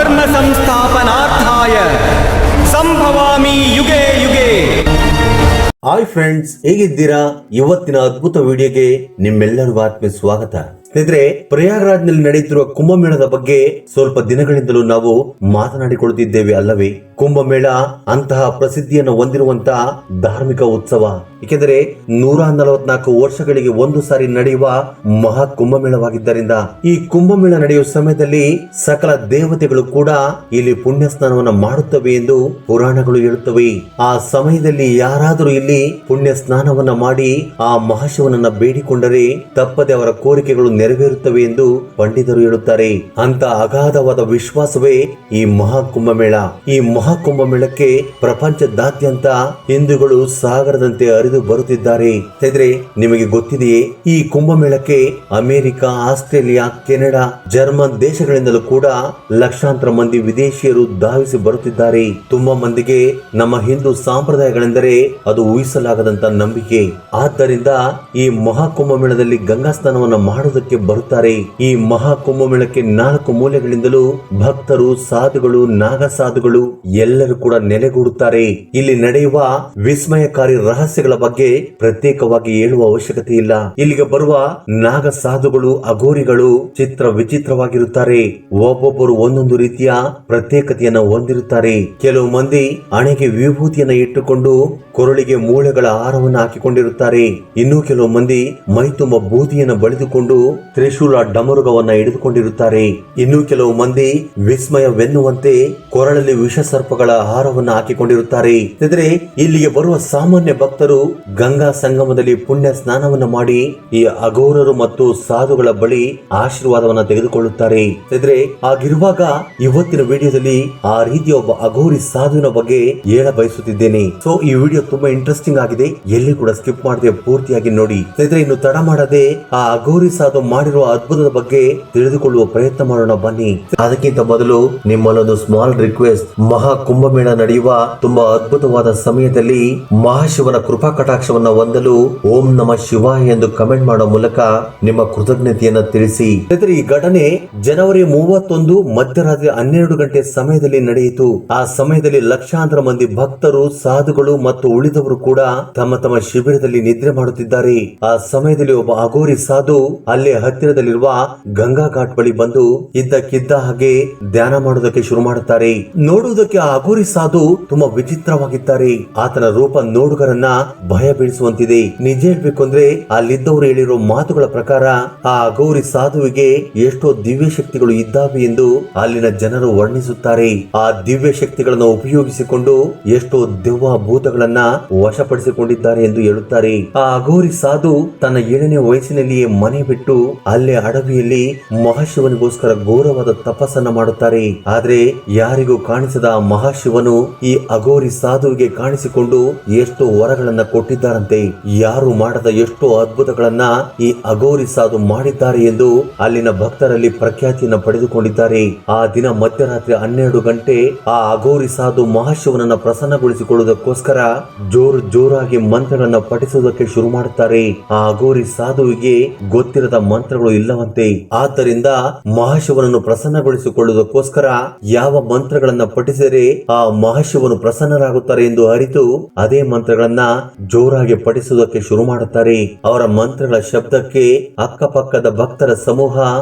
ಧರ್ಮ ಸಂಸ್ಥಾಪನಾರ್ಥಾಯ ಸಂಭವಾಮಿ ಯುಗೆ ಯುಗೆ. ಹಾಯ್ ಫ್ರೆಂಡ್ಸ್, ಹೇಗಿದ್ದೀರಾ? ಇವತ್ತಿನ ಅದ್ಭುತ ವಿಡಿಯೋಗೆ ನಿಮ್ಮೆಲ್ಲರಿಗೂ ಆತ್ಮೀಯ ಸ್ವಾಗತ. ಸ್ನೇಹಿತರೆ, ಪ್ರಯಾಗ್ರಾಜ್ನಲ್ಲಿ ನಡೆಯುತ್ತಿರುವ ಕುಂಭಮೇಳದ ಬಗ್ಗೆ ಸ್ವಲ್ಪ ದಿನಗಳಿಂದಲೂ ನಾವು ಮಾತನಾಡಿಕೊಳ್ಳುತ್ತಿದ್ದೇವೆ ಅಲ್ಲವೇ? ಕುಂಭಮೇಳ ಅಂತಹ ಪ್ರಸಿದ್ಧಿಯನ್ನು ಹೊಂದಿರುವಂತಹ ಧಾರ್ಮಿಕ ಉತ್ಸವ. ಏಕೆಂದರೆ 144 ವರ್ಷಗಳಿಗೆ ಒಂದು ಸಾರಿ ನಡೆಯುವ ಮಹಾ ಕುಂಭಮೇಳವಾಗಿದ್ದರಿಂದ ಈ ಕುಂಭಮೇಳ ನಡೆಯುವ ಸಮಯದಲ್ಲಿ ಸಕಲ ದೇವತೆಗಳು ಕೂಡ ಇಲ್ಲಿ ಪುಣ್ಯ ಸ್ನಾನವನ್ನ ಮಾಡುತ್ತವೆ ಎಂದು ಪುರಾಣಗಳು ಹೇಳುತ್ತವೆ. ಆ ಸಮಯದಲ್ಲಿ ಯಾರಾದರೂ ಇಲ್ಲಿ ಪುಣ್ಯ ಸ್ನಾನವನ್ನ ಮಾಡಿ ಆ ಮಹಾಶಿವನನ್ನ ಬೇಡಿಕೊಂಡರೆ ತಪ್ಪದೆ ಅವರ ಕೋರಿಕೆಗಳು ನೆರವೇರುತ್ತವೆ ಎಂದು ಪಂಡಿತರು ಹೇಳುತ್ತಾರೆ. ಅಂತ ಅಗಾಧವಾದ ವಿಶ್ವಾಸವೇ ಈ ಮಹಾ ಕುಂಭಮೇಳ. ಈ ಮಹಾ ಕುಂಭಮೇಳಕ್ಕೆ ಪ್ರಪಂಚದಾದ್ಯಂತ ಹಿಂದೂಗಳು ಸಾಗರದಂತೆ ಹರಿದು ಬರುತ್ತಿದ್ದಾರೆ. ಸ್ನೇಹಿತರೆ, ನಿಮಗೆ ಗೊತ್ತಿದೆಯೇ, ಈ ಕುಂಭಮೇಳಕ್ಕೆ ಅಮೆರಿಕ, ಆಸ್ಟ್ರೇಲಿಯಾ, ಕೆನಡಾ, ಜರ್ಮನ್ ದೇಶಗಳಿಂದಲೂ ಕೂಡ ಲಕ್ಷಾಂತರ ಮಂದಿ ವಿದೇಶಿಯರು ಧಾವಿಸಿ ಬರುತ್ತಿದ್ದಾರೆ. ತುಂಬಾ ಮಂದಿಗೆ ನಮ್ಮ ಹಿಂದೂ ಸಂಪ್ರದಾಯಗಳೆಂದರೆ ಅದು ಊಹಿಸಲಾಗದಂತ ನಂಬಿಕೆ. ಆದ್ದರಿಂದ ಈ ಮಹಾ ಕುಂಭಮೇಳದಲ್ಲಿ ಗಂಗಾ ಸ್ನಾನವನ್ನು ಮಾಡುವುದಕ್ಕೆ ಬರುತ್ತಾರೆ. ಈ ಮಹಾ ಕುಂಭಮೇಳಕ್ಕೆ 4 ಮೂಲೆಗಳಿಂದಲೂ ಭಕ್ತರು, ಸಾಧುಗಳು, ನಾಗ ಸಾಧುಗಳು ಎಲ್ಲರೂ ಕೂಡ ನೆಲೆಗೂಡುತ್ತಾರೆ. ಇಲ್ಲಿ ನಡೆಯುವ ವಿಸ್ಮಯಕಾರಿ ರಹಸ್ಯಗಳ ಬಗ್ಗೆ ಪ್ರತ್ಯೇಕವಾಗಿ ಹೇಳುವ ಅವಶ್ಯಕತೆ ಇಲ್ಲ. ಇಲ್ಲಿಗೆ ಬರುವ ನಾಗ ಸಾಧುಗಳು, ಅಘೋರಿಗಳು ಚಿತ್ರ ವಿಚಿತ್ರವಾಗಿರುತ್ತಾರೆ. ಒಬ್ಬೊಬ್ಬರು ಒಂದೊಂದು ರೀತಿಯ ಪ್ರತ್ಯೇಕತೆಯನ್ನು ಹೊಂದಿರುತ್ತಾರೆ. ಕೆಲವು ಮಂದಿ ಹಣೆಗೆ ವಿಭೂತಿಯನ್ನ ಇಟ್ಟುಕೊಂಡು ಕೊರಳಿಗೆ ಮೂಳೆಗಳ ಹಾರವನ್ನು ಹಾಕಿಕೊಂಡಿರುತ್ತಾರೆ. ಇನ್ನು ಕೆಲವು ಮಂದಿ ಮೈ ತುಂಬ ಬೂದಿಯನ್ನು ಬಳಿದುಕೊಂಡು ತ್ರಿಶೂಲ ಡಮರುಗವನ್ನ ಹಿಡಿದುಕೊಂಡಿರುತ್ತಾರೆ. ಇನ್ನು ಕೆಲವು ಮಂದಿ ವಿಸ್ಮಯವೆನ್ನುವಂತೆ ಕೊರಳಲ್ಲಿ ವಿಷ ಸರ್ಪಗಳ ಹಾರವನ್ನು ಹಾಕಿಕೊಂಡಿರುತ್ತಾರೆ. ಅಂದ್ರೆ ಇಲ್ಲಿಗೆ ಬರುವ ಸಾಮಾನ್ಯ ಭಕ್ತರು ಗಂಗಾ ಸಂಗಮದಲ್ಲಿ ಪುಣ್ಯ ಸ್ನಾನವನ್ನು ಮಾಡಿ ಈ ಅಘೋರರು ಮತ್ತು ಸಾಧುಗಳ ಬಳಿ ಆಶೀರ್ವಾದವನ್ನ ತೆಗೆದುಕೊಳ್ಳುತ್ತಾರೆ. ಅಂದ್ರೆ ಆಗಿರುವಾಗ ಇವತ್ತಿನ ವಿಡಿಯೋದಲ್ಲಿ ಆ ರೀತಿಯ ಒಬ್ಬ ಅಘೋರಿ ಸಾಧುವಿನ ಬಗ್ಗೆ ಹೇಳ ಬಯಸುತ್ತಿದ್ದೇನೆ. ಸೊ ಈ ವಿಡಿಯೋ ತುಂಬಾ ಇಂಟ್ರೆಸ್ಟಿಂಗ್ ಆಗಿದೆ, ಎಲ್ಲಿ ಕೂಡ ಸ್ಕಿಪ್ ಮಾಡದೆ ಪೂರ್ತಿಯಾಗಿ ನೋಡಿ. ಸ್ನೇಹಿತರೆ, ಇನ್ನು ತಡ ಮಾಡದೆ ಆ ಅಘೋರಿ ಸಾಧು ಮಾಡಿರುವ ಅದ್ಭುತದ ಬಗ್ಗೆ ತಿಳಿದುಕೊಳ್ಳುವ ಪ್ರಯತ್ನ ಮಾಡೋಣ ಬನ್ನಿ. ಅದಕ್ಕಿಂತ ಮೊದಲು ನಿಮ್ಮಲ್ಲೊಂದು ಸ್ಮಾಲ್ ರಿಕ್ವೆಸ್ಟ್. ಮಹಾ ಕುಂಭಮೇಳ ನಡೆಯುವ ತುಂಬಾ ಅದ್ಭುತವಾದ ಸಮಯದಲ್ಲಿ ಮಹಾಶಿವನ ಕೃಪಾ ಕಟಾಕ್ಷವನ್ನ ಹೊಂದಲು ಓಂ ನಮಃ ಶಿವಾಯ ಎಂದು ಕಮೆಂಟ್ ಮಾಡೋ ಮೂಲಕ ನಿಮ್ಮ ಕೃತಜ್ಞತೆಯನ್ನ ತಿಳಿಸಿ. ಈ ಘಟನೆ ಜನವರಿ 31 ಮಧ್ಯರಾತ್ರಿ 12 ಗಂಟೆ ಸಮಯದಲ್ಲಿ ನಡೆಯಿತು. ಆ ಸಮಯದಲ್ಲಿ ಲಕ್ಷಾಂತರ ಮಂದಿ ಭಕ್ತರು, ಸಾಧುಗಳು ಮತ್ತು ಉಳಿದವರು ಕೂಡ ತಮ್ಮ ತಮ್ಮ ಶಿಬಿರದಲ್ಲಿ ನಿದ್ರೆ ಮಾಡುತ್ತಿದ್ದಾರೆ. ಆ ಸಮಯದಲ್ಲಿ ಒಬ್ಬ ಅಘೋರಿ ಸಾಧು ಅಲ್ಲೇ ಹತ್ತಿರದಲ್ಲಿರುವ ಗಂಗಾ ಘಾಟ್ ಬಳಿ ಬಂದು ಇದ್ದಕ್ಕಿದ್ದ ಹಾಗೆ ಧ್ಯಾನ ಮಾಡುವುದಕ್ಕೆ ಶುರು ಮಾಡುತ್ತಾರೆ. ನೋಡುವುದಕ್ಕೆ ಆ ಅಘೋರಿ ಸಾಧು ತುಂಬಾ ವಿಚಿತ್ರವಾಗಿದ್ದಾರೆ. ಆತನ ರೂಪ ನೋಡುಗರನ್ನ ಭಯ ಬೀಳಿಸುವಂತಿದೆ. ನಿಜ ಹೇಳ್ಬೇಕು ಅಂದ್ರೆ ಅಲ್ಲಿದ್ದವರು ಹೇಳಿರೋ ಮಾತುಗಳ ಪ್ರಕಾರ ಆ ಅಘೋರಿ ಸಾಧುವಿಗೆ ಎಷ್ಟೋ ದಿವ್ಯ ಶಕ್ತಿಗಳು ಇದ್ದಾವೆ ಎಂದು ಅಲ್ಲಿನ ಜನರು ವರ್ಣಿಸುತ್ತಾರೆ. ಆ ದಿವ್ಯ ಶಕ್ತಿಗಳನ್ನು ಉಪಯೋಗಿಸಿಕೊಂಡು ಎಷ್ಟೋ ದೆವ್ವ ಭೂತಗಳನ್ನ ವಶಪಡಿಸಿಕೊಂಡಿದ್ದಾರೆ ಎಂದು ಹೇಳುತ್ತಾರೆ. ಆ ಅಘೋರಿ ಸಾಧು ತನ್ನ 7ನೇ ವಯಸ್ಸಿನಲ್ಲಿಯೇ ಮನೆ ಬಿಟ್ಟು ಅಲ್ಲೇ ಅಡವಿಯಲ್ಲಿ ಮಹಾಶಿವನಿಗೋಸ್ಕರ ಘೋರವಾದ ತಪಸ್ಸನ್ನ ಮಾಡುತ್ತಾರೆ. ಆದ್ರೆ ಯಾರಿಗೂ ಕಾಣಿಸದ ಮಹಾಶಿವನು ಈ ಅಘೋರಿ ಸಾಧುವಿಗೆ ಕಾಣಿಸಿಕೊಂಡು ಎಷ್ಟೋ ವರಗಳನ್ನ ಕೊಟ್ಟಿದ್ದಾರಂತೆ. ಯಾರು ಮಾಡದ ಎಷ್ಟೋ ಅದ್ಭುತಗಳನ್ನ ಈ ಅಘೋರಿ ಸಾಧು ಮಾಡಿದ್ದಾರೆ ಎಂದು ಅಲ್ಲಿನ ಭಕ್ತರಲ್ಲಿ ಪ್ರಖ್ಯಾತಿಯನ್ನ ಪಡೆದುಕೊಂಡಿದ್ದಾರೆ. ಆ ದಿನ ಮಧ್ಯರಾತ್ರಿ 12 ಗಂಟೆ ಆ ಅಘೋರಿ ಸಾಧು ಮಹಾಶಿವನನ್ನ ಪ್ರಸನ್ನಗೊಳಿಸಿಕೊಳ್ಳುವುದಕ್ಕೋಸ್ಕರ ಜೋರಾಗಿ ಮಂತ್ರಗಳನ್ನ ಪಠಿಸುವುದಕ್ಕೆ ಶುರು ಮಾಡುತ್ತಾರೆ. ಆ ಅಘೋರಿ ಸಾಧುವಿಗೆ ಗೊತ್ತಿರದ ಮಂತ್ರಗಳು ಇಲ್ಲವಂತೆ. ಆದ್ದರಿಂದ ಮಹಾಶಿವನನ್ನು ಪ್ರಸನ್ನಗೊಳಿಸಿಕೊಳ್ಳುವುದಕ್ಕೋಸ್ಕರ ಯಾವ ಮಂತ್ರಗಳನ್ನ ಪಠಿಸಿದರೆ ಆ ಮಹಾಶಿವನು ಪ್ರಸನ್ನರಾಗುತ್ತಾರೆ ಎಂದು ಅರಿತು ಅದೇ ಮಂತ್ರಗಳನ್ನ ಜೋರಾಗಿ ಪಠಿಸುವುದಕ್ಕೆ ಶುರು ಮಾಡುತ್ತಾರೆ. ಅವರ ಮಂತ್ರಗಳ ಶಬ್ದಕ್ಕೆ ಅಕ್ಕಪಕ್ಕದ ಭಕ್ತರ ಸಮೂಹ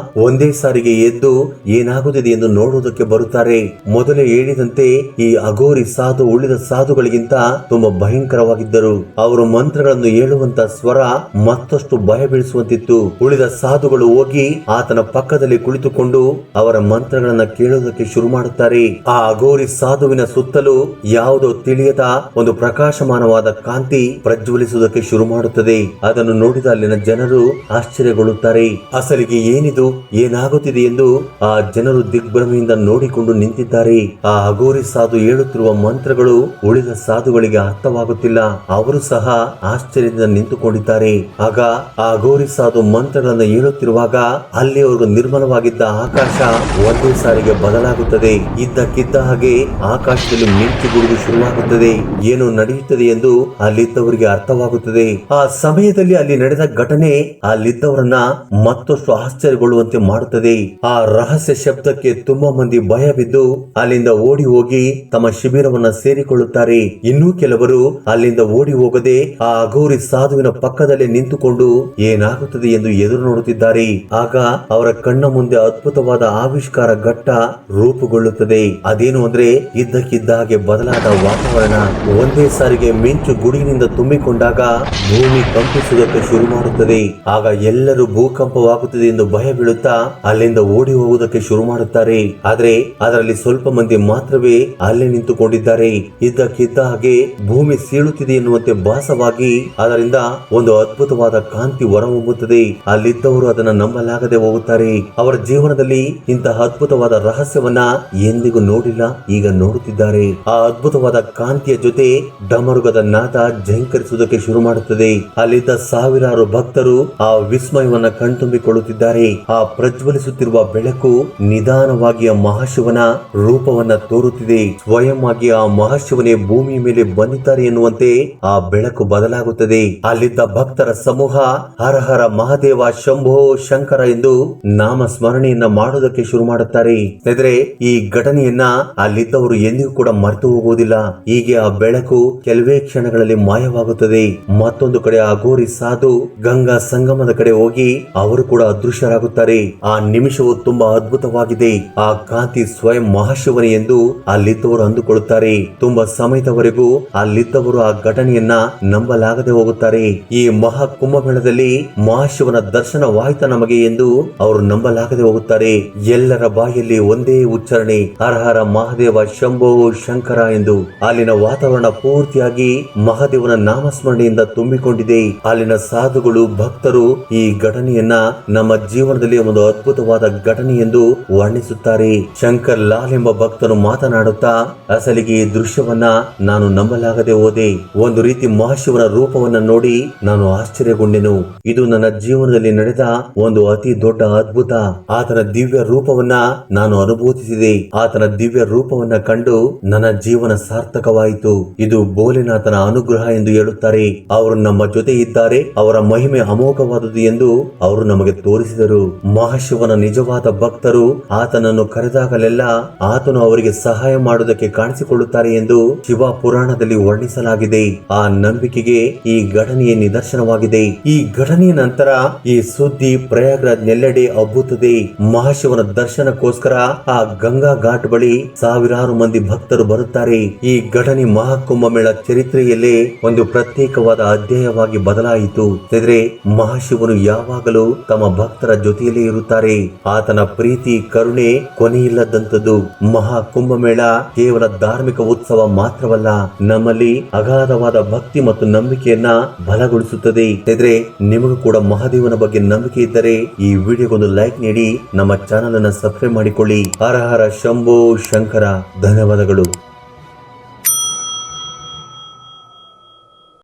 ಒಂದೇ ಸಾರಿಗೆ ಎದ್ದು ಏನಾಗುತ್ತಿದೆ ಎಂದು ನೋಡುವುದಕ್ಕೆ ಬರುತ್ತಾರೆ. ಮೊದಲೇ ಹೇಳಿದಂತೆ ಈ ಅಘೋರಿ ಸಾಧು ಉಳಿದ ಸಾಧುಗಳಿಗಿಂತ ತುಂಬಾ ಭಯಂಕರವಾಗಿದ್ದರು. ಅವರು ಮಂತ್ರಗಳನ್ನು ಹೇಳುವಂತ ಸ್ವರ ಮತ್ತಷ್ಟು ಭಯ ಬೀಳಿಸುವಂತಿತ್ತು. ಉಳಿದ ಸಾಧುಗಳು ಹೋಗಿ ಆತನ ಪಕ್ಕದಲ್ಲಿ ಕುಳಿತುಕೊಂಡು ಅವರ ಮಂತ್ರಗಳನ್ನ ಕೇಳುವುದಕ್ಕೆ ಶುರು ಮಾಡುತ್ತಾರೆ. ಆ ಅಘೋರಿ ಸಾಧುವಿನ ಸುತ್ತಲೂ ಯಾವುದೋ ತಿಳಿಯದ ಒಂದು ಪ್ರಕಾಶಮಾನವಾದ ಕಾಂತಿ ಪ್ರಜ್ವಲಿಸುವುದಕ್ಕೆ ಶುರು ಮಾಡುತ್ತದೆ. ಅದನ್ನು ನೋಡಿದ ಅಲ್ಲಿನ ಜನರು ಆಶ್ಚರ್ಯಗೊಳ್ಳುತ್ತಾರೆ. ಅಸಲಿಗೆ ಏನಿದು, ಏನಾಗುತ್ತಿದೆ ಎಂದು ಆ ಜನರು ದಿಗ್ಭ್ರಮೆಯಿಂದ ನೋಡಿಕೊಂಡು ನಿಂತಿದ್ದಾರೆ. ಆ ಅಘೋರಿ ಸಾಧು ಹೇಳುತ್ತಿರುವ ಮಂತ್ರಗಳು ಉಳಿದ ಸಾಧುಗಳಿಗೆ ಅರ್ಥವಾಗುತ್ತಿಲ್ಲ. ಅವರು ಸಹ ಆಶ್ಚರ್ಯದಿಂದ ನಿಂತುಕೊಂಡಿದ್ದಾರೆ. ಆಗ ಆ ಅಘೋರಿ ಸಾಧು ಮಂತ್ರಗಳನ್ನು ಹೇಳುತ್ತಿರುವಾಗ ಅಲ್ಲಿಯವರೆಗೂ ನಿರ್ಮಲವಾಗಿದ್ದ ಆಕಾಶ ಒಂದೇ ಸಾರಿಗೆ ಬದಲಾಗುತ್ತದೆ. ಇದ್ದಕ್ಕಿದ್ದ ಹಾಗೆ ಆಕಾಶದಲ್ಲಿ ಮಿಂಚು ಗುಡುಗು ಶುರುವಾಗುತ್ತದೆ. ಏನು ನಡೆಯುತ್ತದೆ ಎಂದು ಅಲ್ಲಿದ್ದ ಅಲ್ಲಿದ್ದವರಿಗೆ ಅರ್ಥವಾಗುತ್ತದೆ. ಆ ಸಮಯದಲ್ಲಿ ಅಲ್ಲಿ ನಡೆದ ಘಟನೆ ಅಲ್ಲಿದ್ದವರನ್ನ ಮತ್ತಷ್ಟು ಆಶ್ಚರ್ಯಗೊಳ್ಳುವಂತೆ ಮಾಡುತ್ತದೆ. ಆ ರಹಸ್ಯ ಶಬ್ದಕ್ಕೆ ತುಂಬಾ ಮಂದಿ ಭಯ ಬಿದ್ದು ಅಲ್ಲಿಂದ ಓಡಿ ಹೋಗಿ ತಮ್ಮ ಶಿಬಿರವನ್ನ ಸೇರಿಕೊಳ್ಳುತ್ತಾರೆ. ಇನ್ನೂ ಕೆಲವರು ಅಲ್ಲಿಂದ ಓಡಿ ಹೋಗದೆ ಆ ಅಘೋರಿ ಸಾಧುವಿನ ಪಕ್ಕದಲ್ಲೇ ನಿಂತುಕೊಂಡು ಏನಾಗುತ್ತದೆ ಎಂದು ಎದುರು ನೋಡುತ್ತಿದ್ದಾರೆ. ಆಗ ಅವರ ಕಣ್ಣ ಮುಂದೆ ಅದ್ಭುತವಾದ ಆವಿಷ್ಕಾರ ಘಟ್ಟ ರೂಪುಗೊಳ್ಳುತ್ತದೆ. ಅದೇನು ಅಂದ್ರೆ ಇದ್ದಕ್ಕಿದ್ದ ಹಾಗೆ ಬದಲಾದ ವಾತಾವರಣ. ಒಂದೇ ಸಾರಿಗೆ ಮಿಂಚು ಗುಡುಗಿನಿಂದ ತುಂಬಿಕೊಂಡಾಗ ಭೂಮಿ ಕಂಪಿಸುವುದಕ್ಕೆ ಶುರು ಮಾಡುತ್ತದೆ. ಆಗ ಎಲ್ಲರೂ ಭೂಕಂಪವಾಗುತ್ತದೆ ಎಂದು ಭಯ ಬೀಳುತ್ತಾ ಅಲ್ಲಿಂದ ಓಡಿ ಹೋಗುವುದಕ್ಕೆ ಶುರು ಮಾಡುತ್ತಾರೆ. ಆದ್ರೆ ಅದರಲ್ಲಿ ಸ್ವಲ್ಪ ಮಂದಿ ಮಾತ್ರವೇ ಅಲ್ಲೇ ನಿಂತುಕೊಂಡಿದ್ದಾರೆ. ಇದ್ದಕ್ಕಿದ್ದ ಹಾಗೆ ಭೂಮಿ ಸೀಳುತ್ತಿದೆ ಎನ್ನುವಂತೆ ಭಾಸವಾಗಿ ಅದರಿಂದ ಒಂದು ಅದ್ಭುತವಾದ ಕಾಂತಿ ಹೊರಹೊಮ್ಮುತ್ತದೆ. ಅಲ್ಲಿದ್ದವರು ಅದನ್ನ ನಂಬಲಾಗದೆ ಹೋಗುತ್ತಾರೆ. ಅವರ ಜೀವನದಲ್ಲಿ ಇಂತಹ ಅದ್ಭುತವಾದ ರಹಸ್ಯವನ್ನ ಎಂದಿಗೂ ನೋಡಿಲ್ಲ, ಈಗ ನೋಡುತ್ತಿದ್ದಾರೆ. ಆ ಅದ್ಭುತವಾದ ಕಾಂತಿಯ ಜೊತೆ ಡಮರುಗದ ನಾದ ಝಂಕರಿಸುವುದಕ್ಕೆ ಶುರು ಮಾಡುತ್ತದೆ. ಅಲ್ಲಿದ್ದ ಸಾವಿರಾರು ಭಕ್ತರು ಆ ವಿಸ್ಮಯವನ್ನ ಕಣ್ತುಂಬಿಕೊಳ್ಳುತ್ತಿದ್ದಾರೆ. ಆ ಪ್ರಜ್ವಲಿಸುತ್ತಿರುವ ಬೆಳಕು ನಿಧಾನವಾಗಿ ಆ ಮಹಾಶಿವನ ರೂಪವನ್ನ ತೋರುತ್ತಿದೆ. ಸ್ವಯಂ ಆಗಿ ಆ ಮಹಾಶಿವನೇ ಭೂಮಿಯ ಮೇಲೆ ಬಂದಿದ್ದಾರೆ ಎನ್ನುವಂತೆ ಆ ಬೆಳಕು ಬದಲಾಗುತ್ತದೆ. ಅಲ್ಲಿದ್ದ ಭಕ್ತರ ಸಮೂಹ ಹರ ಹರ ಮಹಾದೇವ ಶಂಭೋ ಶಂಕರ ಎಂದು ನಾಮ ಸ್ಮರಣೆಯನ್ನ ಮಾಡುವುದಕ್ಕೆ ಶುರು ಮಾಡುತ್ತಾರೆ. ಆದರೆ ಈ ಘಟನೆಯನ್ನ ಅಲ್ಲಿದ್ದವರು ಎಂದಿಗೂ ಕೂಡ ಮರೆತು ಹೋಗುವುದಿಲ್ಲ. ಹೀಗೆ ಆ ಬೆಳಕು ಕೆಲವೇ ಕ್ಷಣಗಳಲ್ಲಿ ಮಾಯವಾಗುತ್ತದೆ. ಮತ್ತೊಂದು ಕಡೆ ಆ ಘೋರಿ ಸಾಧು ಗಂಗಾ ಸಂಗಮದ ಕಡೆ ಹೋಗಿ ಅವರು ಕೂಡ ಅದೃಶ್ಯರಾಗುತ್ತಾರೆ. ಆ ನಿಮಿಷವು ತುಂಬಾ ಅದ್ಭುತವಾಗಿದೆ. ಆ ಕಾಂತಿ ಸ್ವಯಂ ಮಹಾಶಿವನೇ ಎಂದು ಅಲ್ಲಿದ್ದವರು ಅಂದುಕೊಳ್ಳುತ್ತಾರೆ. ತುಂಬಾ ಸಮಯದವರೆಗೂ ಅಲ್ಲಿದ್ದವರು ಆ ಘಟನೆಯನ್ನ ನಂಬಲಾಗದೆ ಹೋಗುತ್ತಾರೆ. ಈ ಮಹಾ ಕುಂಭಮೇಳದಲ್ಲಿ ಮಹಾಶಿವನ ದರ್ಶನವಾಯ್ತ ನಮಗೆ ಎಂದು ಅವರು ನಂಬಲಾಗದೆ ಹೋಗುತ್ತಾರೆ. ಎಲ್ಲರ ಬಾಯಲ್ಲಿ ಒಂದೇ ಉಚ್ಚಾರಣೆ, ಹರ ಹರ ಮಹಾದೇವ ಶಂಭೋ ಶಂಕರ ಎಂದು. ಅಲ್ಲಿನ ವಾತಾವರಣ ಪೂರ್ತಿಯಾಗಿ ಮಹಾದೇವನ ನಾಮಸ್ಮರಣೆಯಿಂದ ತುಂಬಿಕೊಂಡಿದೆ. ಅಲ್ಲಿನ ಸಾಧುಗಳು ಭಕ್ತರು ಈ ಘಟನೆಯನ್ನ ನಮ್ಮ ಜೀವನದಲ್ಲಿ ಒಂದು ಅದ್ಭುತವಾದ ಘಟನೆ ಎಂದು ವರ್ಣಿಸುತ್ತಾರೆ. ಶಂಕರ್ ಲಾಲ್ ಎಂಬ ಭಕ್ತನು ಮಾತನಾಡುತ್ತಾ, ಅಸಲಿಗೆ ಈ ದೃಶ್ಯವನ್ನ ನಾನು ನಂಬಲಾಗದೆ ಹೋದೆ. ಒಂದು ರೀತಿ ಮಹಾಶಿವನ ರೂಪವನ್ನ ನೋಡಿ ನಾನು ಆಶ್ಚರ್ಯಗೊಂಡೆನು. ಇದು ನನ್ನ ಜೀವನದಲ್ಲಿ ನಡೆದ ಒಂದು ಅತಿ ದೊಡ್ಡ ಅದ್ಭುತ. ಆತನ ದಿವ್ಯ ರೂಪವನ್ನ ನಾನು ಅನುಭವಿಸಿದೆ. ಆತನ ದಿವ್ಯ ರೂಪವನ್ನ ಕಂಡು ನನ್ನ ಜೀವನ ಸಾರ್ಥಕವಾಯಿತು. ಇದು ಭೋಲೆನಾಥನ ಅನುಗ್ರಹ ಎಂದು ಹೇಳುತ್ತಾರೆ. ಅವರು ನಮ್ಮ ಜೊತೆ ಇದ್ದಾರೆ, ಅವರ ಮಹಿಮೆ ಅಮೋಘವಾದುದು ಎಂದು ಅವರು ನಮಗೆ ತೋರಿಸಿದರು. ಮಹಾಶಿವನ ನಿಜವಾದ ಭಕ್ತರು ಆತನನ್ನು ಕರೆದಾಗಲೆಲ್ಲ ಆತನು ಅವರಿಗೆ ಸಹಾಯ ಮಾಡುವುದಕ್ಕೆ ಕಾಣಿಸಿಕೊಳ್ಳುತ್ತಾರೆ ಎಂದು ಶಿವ ಪುರಾಣದಲ್ಲಿ ವರ್ಣಿಸಲಾಗಿದೆ. ಆ ನಂಬಿಕೆಗೆ ಈ ಘಟನೆಯ ನಿದರ್ಶನವಾಗಿದೆ. ಈ ಘಟನೆಯ ನಂತರ ಈ ಸುದ್ದಿ ಪ್ರಯಾಗ್ರಾಜ್ ನೆಲ್ಲೆಡೆ ಹಬ್ಬುತ್ತದೆ. ಮಹಾಶಿವನ ದರ್ಶನಕ್ಕೋಸ್ಕರ ಆ ಗಂಗಾ ಘಾಟ್ ಬಳಿ ಸಾವಿರಾರು ಮಂದಿ ಭಕ್ತರು ಬರುತ್ತಾರೆ. ಈ ಘಟನೆ ಮಹಾಕುಂಭಮೇಳ ಚರಿತ್ರೆಯಲ್ಲೇ ಒಂದು ಪ್ರತ್ಯೇಕವಾದ ಅಧ್ಯಾಯವಾಗಿ ಬದಲಾಯಿತು. ಆದರೆ ಮಹಾಶಿವನು ಯಾವಾಗಲೂ ತಮ್ಮ ಭಕ್ತರ ಜೊತೆಯಲ್ಲೇ ಇರುತ್ತಾರೆ. ಆತನ ಪ್ರೀತಿ ಕರುಣೆ ಕೊನೆಯಿಲ್ಲದಂತದ್ದು. ಮಹಾಕುಂಭಮೇಳ ಕೇವಲ ಧಾರ್ಮಿಕ ಉತ್ಸವ ಮಾತ್ರವಲ್ಲ, ನಮ್ಮಲ್ಲಿ ಅಗಾಧವಾದ ಭಕ್ತಿ ಮತ್ತು ನಂಬಿಕೆಯನ್ನ ಬಲಗೊಳಿಸುತ್ತದೆ. ಆದರೆ ನಿಮಗೂ ಕೂಡ ಮಹಾದೇವನ ಬಗ್ಗೆ ನಂಬಿಕೆ ಇದ್ದರೆ ಈ ವಿಡಿಯೋಗೊಂದು ಲೈಕ್ ನೀಡಿ ನಮ್ಮ ಚಾನೆಲ್ ಅನ್ನು ಸಬ್ಸ್ಕ್ರೈಬ್ ಮಾಡಿಕೊಳ್ಳಿ. ಹರ ಹರ ಶಂಭೋ ಶಂಕರ. ಧನ್ಯವಾದಗಳು.